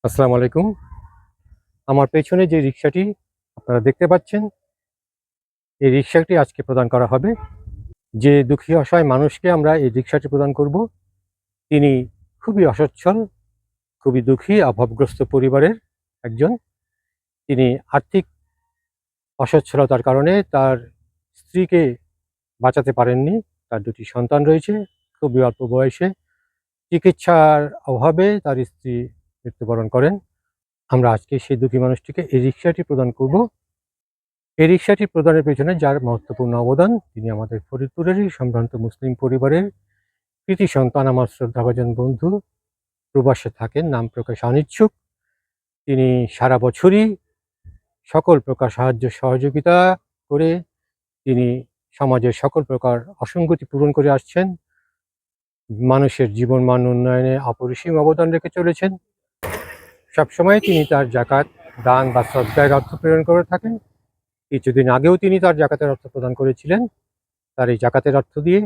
আসসালামু আলাইকুম। আমার পেছনে যে রিকশাটি আপনারা দেখতে পাচ্ছেন, এই রিকশাটি আজকে প্রদান করা হবে। যে দুঃখী অসহায় মানুষকে আমরা এই রিকশাটি প্রদান করব, তিনি খুবই অসচ্ছল, খুবই দুঃখী, অভাবগ্রস্ত পরিবারের একজন। তিনি আর্থিক অসচ্ছলতার কারণে তার স্ত্রীকে বাঁচাতে পারেননি। তার ২ টি সন্তান রয়েছে, খুবই অল্প বয়সে। চিকিৎসার অভাবে তার স্ত্রী মৃত্যুবরণ করেন। আমরা আজকে সেই দুঃখী মানুষটিকে এই রিকশাটি প্রদান করব। এই রিকশাটি প্রদানের পেছনে যার মহত্বপূর্ণ অবদান, তিনি আমাদের ফরিদপুরেরই সম্ভ্রান্ত মুসলিম পরিবারের কৃতি সন্তান, আমার শ্রদ্ধাভাজন বন্ধু, প্রবাসে থাকেন, নাম প্রকাশে অনিচ্ছুক। তিনি সারা বছরই সকল প্রকার সাহায্য সহযোগিতা করে তিনি সমাজের সকল প্রকার অসঙ্গতি পূরণ করে আসছেন। মানুষের জীবনমান উন্নয়নে অপরিসীম অবদান রেখে চলেছেন। সবসময় তিনি তার জাকাত, দান বা সদকায়ের অর্থ প্রেরণ করে থাকেন। কিছুদিন আগেও তিনি তার জাকাতের অর্থ প্রদান করেছিলেন। তার এই জাকাতের অর্থ দিয়ে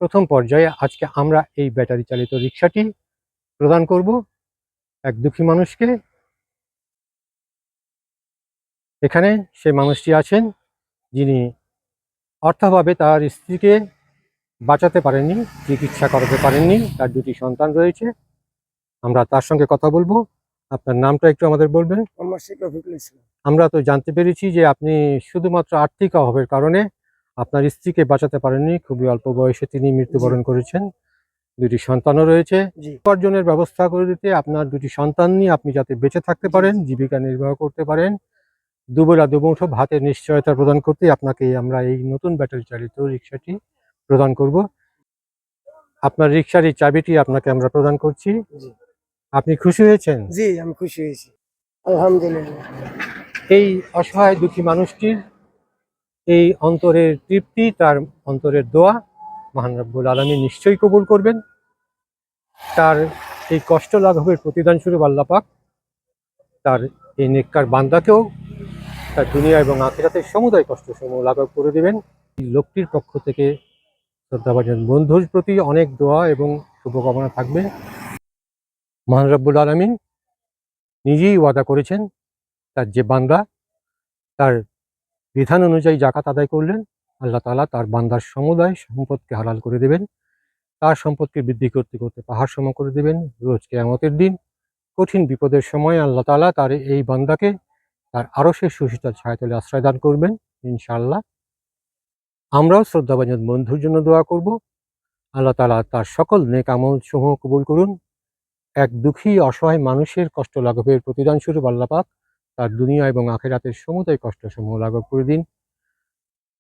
প্রথম পর্যায়ে আজকে আমরা এই ব্যাটারি চালিত রিকশাটি প্রদান করব এক দুঃখী মানুষকে। এখানে সেই মানুষটি আছেন যিনি অর্থাভাবে তার স্ত্রীকে বাঁচাতে পারেননি, চিকিৎসা করাতে পারেননি। তার ২ টি সন্তান রয়েছে। আমরা তার সঙ্গে কথা বলবো। আপনার নামটা একটু আমাদের বলবেন? আমরা তো জানতে পেরেছি যে আপনি শুধুমাত্র আর্থিক অভাবের কারণে আপনার স্ত্রীকে বাঁচাতে পারেননি। খুবই অল্প বয়সে তিনি মৃত্যুবরণ করেছেন। ২ টি সন্তানও রয়েছে। উপার্জনের ব্যবস্থা করে দিতে আপনার ২ টি সন্তান নিয়ে আপনি যাতে বেঁচে থাকতে পারেন, জীবিকা নির্বাহ করতে পারেন, দুবেলা দুমুঠো ভাতের নিশ্চয়তা প্রদান করতে আপনাকে আমরা এই নতুন ব্যাটারি চালিত রিকশাটি প্রদান করব। আপনার রিকশার এই চাবিটি আপনাকে আমরা প্রদান করছি। আপনি খুশি হয়েছেন? জি, আমি খুশি হয়েছি, আলহামদুলিল্লাহ। এই অসহায় দুঃখী মানুষটির এই অন্তরের তৃপ্তি, তার অন্তরের দোয়া মহান রব্বুল আলামিন নিশ্চয়ই কবুল করবেন। তার এই কষ্ট লাঘবের প্রতিদান স্বরূপ আল্লাহ পাক তার এই নেককার বান্দাকেও তার দুনিয়া এবং আখিরাতের সমুদায় কষ্টসমূহ লাঘব করে দেবেন। এই লোকটির পক্ষ থেকে শ্রদ্ধাভাজন বন্ধুর প্রতি অনেক দোয়া এবং শুভকামনা থাকবে। মহান রব্বুল আলামিন নিজেই ওয়াদা করেছেন, তার যে বান্দা তার বিধান অনুযায়ী জাকাত আদায় করলেন, আল্লাহ তাআলা তার বান্দার সমুদায় সম্পদকে হালাল করে দেবেন। তার সম্পদকে বৃদ্ধি করতে করতে পাহাড় সম করে দেবেন। রোজ কিয়ামতের দিন কঠিন বিপদের সময় আল্লাহ তাআলা তার এই বান্দাকে তার আরশের সুশীতল ছায়াতলে আশ্রয় দান করবেন ইনশাআল্লাহ। আমরাও শ্রদ্ধাভাজন বন্ধুর জন্য দোয়া করব, আল্লাহ তাআলা তার সকল নেক আমল সমূহ কবুল করুন। এক দুঃখী অসহায় মানুষের কষ্ট লাঘবের প্রতিদান স্বরূপ আল্লাহ পাক তার দুনিয়া এবং আখিরাতের সমুদায় কষ্টসমূহ লাঘব করে দিন।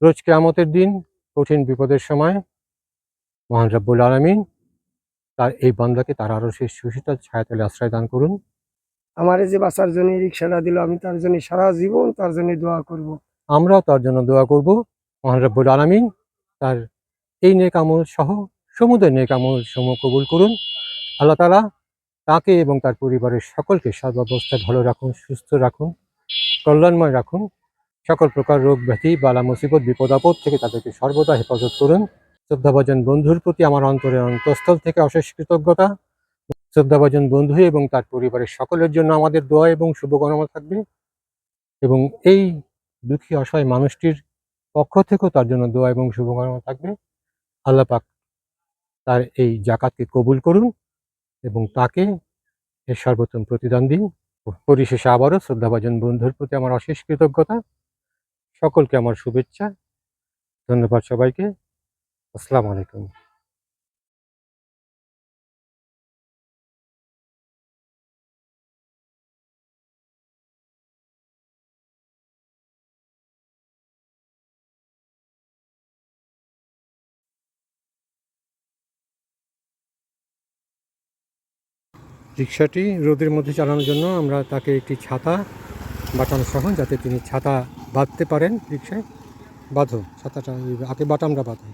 রোজ কিয়ামতের দিন কঠিন বিপদের সময় মহান রব্বুল আলামিন তার এই বান্দাকে তার আরশের সুশীতল ছায়াতলে আশ্রয় দান করুন। আমার যে বাঁচার জন্য রিক্সাটা দিল, আমি তার জন্য সারা জীবন তার জন্য দোয়া করব। আমরাও তার জন্য দোয়া করব, মহান রব্বুল আলামিন তার এই নেক আমল সহ সমুদয় নেক আমল সমূহ কবুল করুন। আল্লাহ তাআলা তাকে এবং তার পরিবারের সকলকে সর্বাবস্থায় ভালো রাখুন, সুস্থ রাখুন, কল্যাণময় রাখুন। সকল প্রকার রোগ ব্যাধি, বালা মুসিবত, বিপদ আপদ থেকে তাদেরকে সর্বদা হেফাজত করুন। শ্রদ্ধাভাজন বন্ধুর প্রতি আমার অন্তরের অন্তঃস্থল থেকে অশেষ কৃতজ্ঞতা। শ্রদ্ধাভাজন বন্ধু এবং তার পরিবারের সকলের জন্য আমাদের দোয়া এবং শুভকামনা থাকবে, এবং এই দুঃখী অসহায় মানুষটির পক্ষ থেকেও তার জন্য দোয়া এবং শুভকামনা থাকবে। আল্লাহ পাক তার এই জাকাতকে কবুল করুন এবং তাকে এর সর্বোত্তম প্রতিদান দিন। পরিশেষে আবারও শ্রদ্ধাভাজন বন্ধুর প্রতি আমার অশেষ কৃতজ্ঞতা। সকলকে আমার শুভেচ্ছা। ধন্যবাদ সবাইকে। আসসালামু আলাইকুম। রিকশাটি রোদের মধ্যে চালানোর জন্য আমরা তাকে একটি ছাতা বাটাম সহ, যাতে তিনি ছাতা বাঁধতে পারেন রিকশায়। বাঁধো ছাতাটা, আগে বাটামটা বাঁধো।